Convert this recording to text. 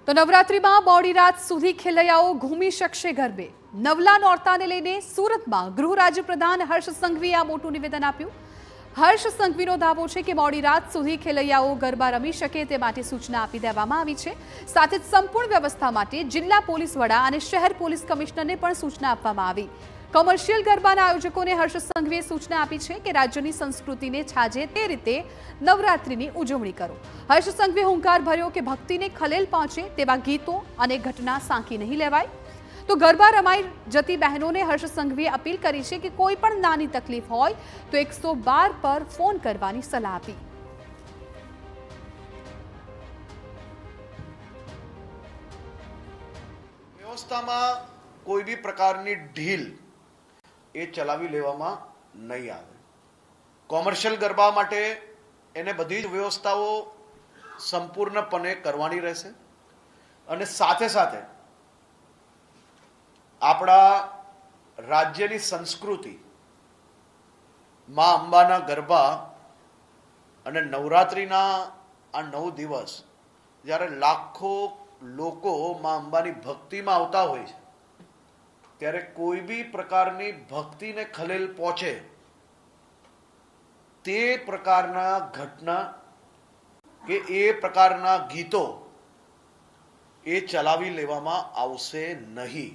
તો નવરાત્રીમાં મોડી રાત સુધી ખેલૈયાઓ ઘૂમી શકશે ગરબે। નવલા નોરતાને લઈને સુરતમાં ગૃહ રાજ્ય પ્રધાન હર્ષ સંઘવીએ આ મોટું નિવેદન આપ્યું। હર્ષ સંઘવીનો દાવો છે કે મોડી રાત સુધી ખેલૈયાઓ ગરબા રમી શકે તે માટે સૂચના આપી દેવામાં આવી છે। સાથે જ સંપૂર્ણ વ્યવસ્થા માટે જિલ્લા પોલીસ વડા અને શહેર પોલીસ કમિશનરને પણ સૂચના આપવામાં આવી। કોમર્શિયલ ગરબાના આયોજકોને હર્ષ સંઘવીએ સૂચના આપી છે કે રાજ્યની સંસ્કૃતિને છાજે તે રીતે નવરાત્રીની ઉજવણી કરો। હર્ષ સંઘવીએ હુંકાર ભર્યો કે ભક્તિને ખલેલ પહોંચે તેવા ગીતો અને ઘટના સાંકી નહીં લેવાય। તો ગરબા રમાઈ જતી બહેનોને હર્ષ સંઘવીએ અપીલ કરી છે કે કોઈ પણ નાની તકલીફ હોય તો 112 પર ફોન કરવાની સલાહ આપી। વ્યવસ્થામાં કોઈ બી પ્રકારની ઢીલ એ ચલાવી લેવામાં નહીં આવે। કોમર્શિયલ ગરબા માટે એને બધી જ વ્યવસ્થાઓ સંપૂર્ણપણે કરવાની રહેશે અને સાથે સાથે આપણા રાજ્યની સંસ્કૃતિ માં અંબાના ગરબા અને નવરાત્રિના આ 9 દિવસ જ્યારે લાખો લોકો માં અંબાની ભક્તિમાં આવતા હોય છે ત્યારે કોઈ બી પ્રકારની ભક્તિને ખલેલ પહોંચે તે પ્રકારના ઘટના કે એ પ્રકારના ગીતો એ ચલાવી લેવામાં આવશે નહીં।